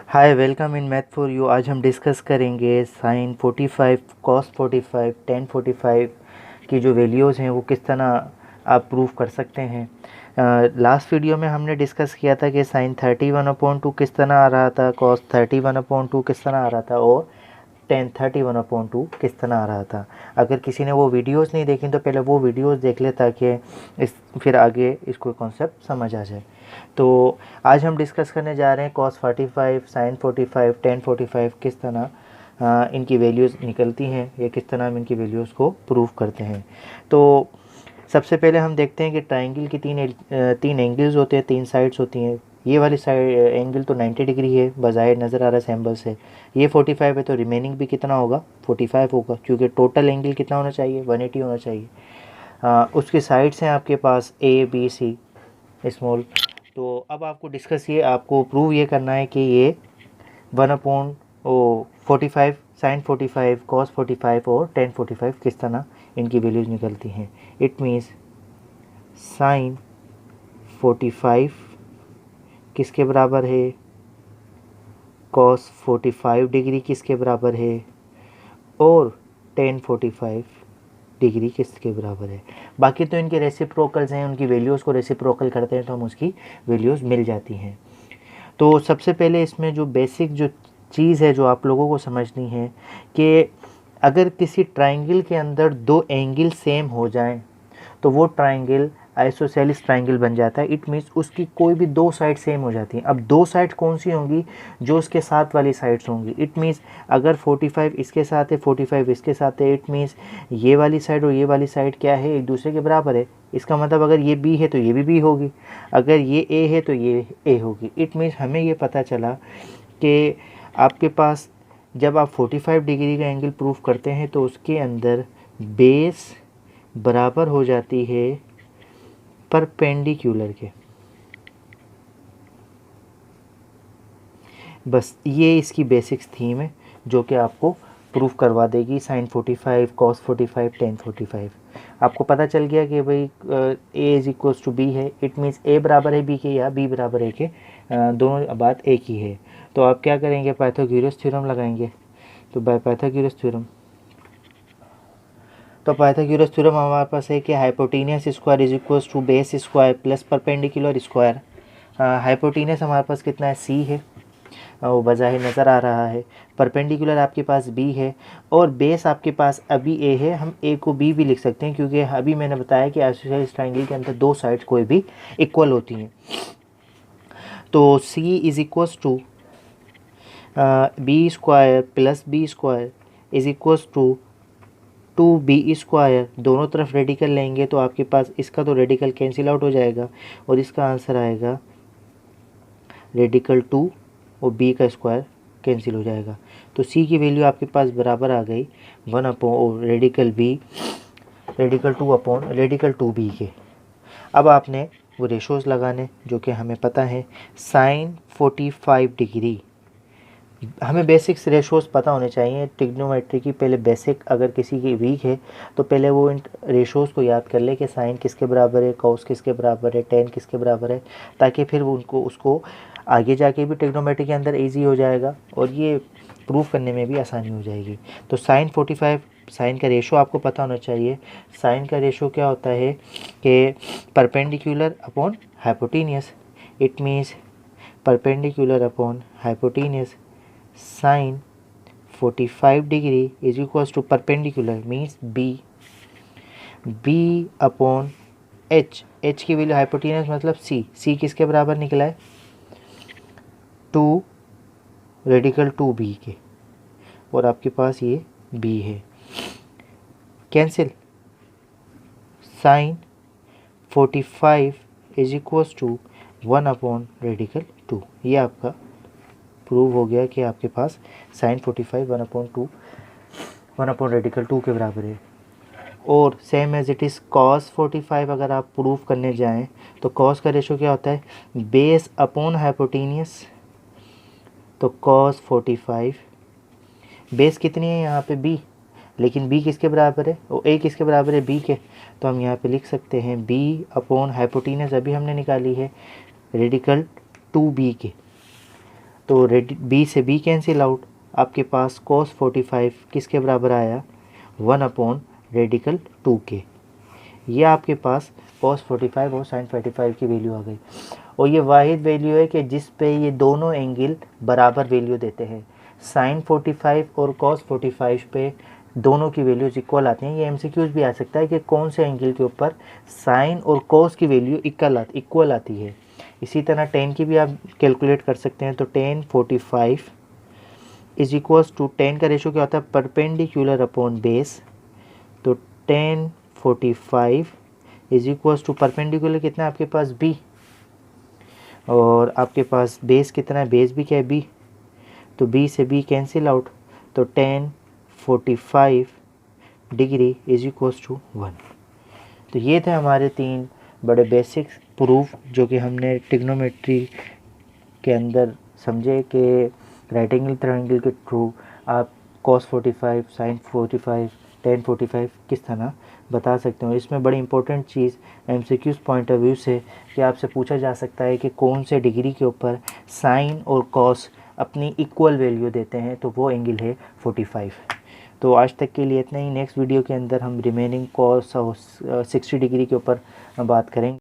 Hi, welcome in math for you. आज हम discuss करेंगे साइन 45 कॉस 45 टेन 45 की जो वैल्यूज़ हैं वो किस तरह आप प्रूव कर सकते हैं। लास्ट वीडियो में हमने डिस्कस किया था कि साइन 31/2 किस तरह आ रहा था, कॉस 31/2 किस तरह आ रहा था और टेन 31/2 किस तरह आ रहा था। अगर किसी ने वो वीडियोस नहीं देखी तो पहले वो वीडियोस देख ले ताकि फिर आगे इसको कॉन्सेप्ट समझ आ जाए। तो आज हम डिस्कस करने जा रहे हैं कॉस 45 साइन 45 टेन 45 किस तरह इनकी वैल्यूज़ निकलती हैं या किस तरह हम इनकी वैल्यूज़ को प्रूव करते हैं। तो सबसे पहले हम देखते हैं कि ट्राइंगल की तीन एंगल्स होते हैं, तीन साइड्स होती हैं। ये वाली साइड एंगल तो 90 डिग्री है, बज़ाहिर नज़र आ रहा है सैम्बल से। ये 45 है तो रिमेनिंग भी कितना होगा, 45 होगा, क्योंकि टोटल एंगल कितना होना चाहिए, 180 होना चाहिए। उसके साइड्स हैं आपके पास ए बी सी स्मॉल। तो अब आपको आपको प्रूव ये करना है कि ये 1/45 साइन 45 कॉस 45 और टेन 45 किस तरह इनकी वैल्यूज़ निकलती हैं। इट मीन्स साइन 45 किसके बराबर है, कॉस 45 डिग्री किसके बराबर है और टेन 45 डिग्री किसके बराबर है। बाकी तो इनके रेसिप्रोकल्स हैं, उनकी वैल्यूज़ को रेसिप्रोकल करते हैं तो हम उसकी वैल्यूज़ मिल जाती हैं। तो सबसे पहले इसमें जो बेसिक जो चीज़ है जो आप लोगों को समझनी है कि अगर किसी ट्राइंगल के अंदर दो एंगल सेम हो जाएं तो वो ट्राइंगल आइसोसेलेस ट्राइंगल बन जाता है। इट मीन्स उसकी कोई भी दो साइड सेम हो जाती हैं। अब दो साइड कौन सी होंगी, जो उसके साथ वाली साइड्स होंगी। इट मीन्स अगर 45 इसके साथ है 45 इसके साथ है, इट मीन्स ये वाली साइड और ये वाली साइड क्या है, एक दूसरे के बराबर है। इसका मतलब अगर ये बी है तो ये भी बी होगी, अगर ये ए है तो ये ए होगी। इट मीन्स हमें ये पता चला कि आपके पास जब आप 45 डिग्री का एंगल प्रूफ करते हैं तो उसके अंदर बेस बराबर हो जाती है परपेंडिकुलर के। बस ये इसकी बेसिक्स थीम है जो कि आपको प्रूफ करवा देगी साइन 45 कॉस 45 टेन 45। आपको पता चल गया कि भाई ए इज इक्वल्स टू बी है। इट मीन्स ए बराबर है बी के या बी बराबर ए के, दोनों बात एक ही है। तो आप क्या करेंगे, पाइथागोरस थ्योरम लगाएंगे। तो बाय पाइथागोरस थ्योरम, तो पाइथागोरस थ्योरम हमारे पास है कि hypotenuse square is equals to base square plus perpendicular square. Hypotenuse हमारे पास कितना है, सी है, वो बज़ाहिर नज़र आ रहा है। परपेंडिकुलर आपके पास बी है और बेस आपके पास अभी ए है। हम ए को बी भी लिख सकते हैं क्योंकि अभी मैंने बताया कि आइसोसेलेस ट्राइंगल के अंदर दो साइड्स कोई भी इक्वल होती हैं। तो c is equals to b square plus b square is equals to 2b square. दोनों तरफ रेडिकल लेंगे तो आपके पास इसका तो रेडिकल कैंसिल आउट हो जाएगा और इसका आंसर आएगा रेडिकल 2 और b का स्क्वायर कैंसिल हो जाएगा। तो c की वैल्यू आपके पास बराबर आ गई 1/, radical b radical 2 radical 2b के। अब आपने वो रेशोज़ लगाने जो कि हमें पता है। साइन 45 डिग्री, हमें बेसिक्स रेशोज़ पता होने चाहिए ट्रिग्नोमेट्री की। पहले बेसिक अगर किसी की वीक है तो पहले वो इन रेशोज़ को याद कर ले कि साइन किसके बराबर है, कॉस किसके बराबर है, टेन किसके बराबर है, ताकि फिर वो उनको उसको आगे जाके भी ट्रिग्नोमेट्री के अंदर ईजी हो जाएगा और ये प्रूफ करने में भी आसानी हो जाएगी। तो साइन 45, साइन का रेशो आपको पता होना चाहिए। साइन का रेशो क्या होता है कि perpendicular upon hypotenuse. It means perpendicular upon hypotenuse sine 45 degree is equals to perpendicular means B upon H. H की वैल्यू हाइपोटेनस मतलब सी किसके बराबर निकला है, 2 रेडिकल 2b के, और आपके पास ये b है। Cancel, sine 45 is equals to 1 radical 2। ये आपका प्रूव हो गया कि आपके पास साइन 45 1 रेडिकल 2 के बराबर है। और same as it is cos 45 अगर आप प्रूव करने जाएं तो कॉस का रेशो क्या होता है, बेस अपॉन हाइपोटेनियस। तो कॉस 45, बेस कितनी है यहाँ पे b, लेकिन b किसके बराबर है, वो a किसके बराबर है, b के। तो हम यहाँ पे लिख सकते हैं b अपॉन हाइपोटेनियस अभी हमने निकाली है रेडिकल 2b के। तो बी से बी कैंसिल आउट, आपके पास cos 45 किसके बराबर आया, 1/2 के। ये आपके पास cos 45 और sin 45 की वैल्यू आ गई। और ये वाहिद वैल्यू है कि जिस पे ये दोनों एंगल बराबर वैल्यू देते हैं। sin 45 और cos 45 पे दोनों की वैल्यूज इक्वल आती हैं। ये एमसीक्यूज भी आ सकता है कि कौन से एंगल के ऊपर sin और cos की वैल्यू इक्वल आती है। इसी तरह tan की भी आप कैलकुलेट कर सकते हैं। तो tan 45 is equals to, tan का रेशो क्या होता है, परपेंडिकुलर अपॉन बेस। तो tan 45 is equals to perpendicular कितना है आपके पास, b, और आपके पास बेस कितना है, बेस भी क्या है, b। तो b से b कैंसिल आउट, तो tan 45 degree is equals to 1। तो ये थे हमारे 3 बड़े बेसिक प्रूफ जो कि हमने ट्रिग्नोमेट्री के अंदर समझे कि राइट एंगल ट्रायंगल के थ्रू आप cos 45, sin 45, tan 45 किस तरह बता सकते हो। इसमें बड़ी important cheese MCQs point of view से कि आपसे पूछा जा सकता है कि कौन से डिग्री के ऊपर साइन और कॉस अपनी इक्वल वैल्यू देते हैं, तो वो एंगल है 45। तो आज तक के लिए इतना ही। नेक्स्ट वीडियो के अंदर हम रिमेनिंग कॉस और 60 डिग्री के ऊपर बात करेंगे।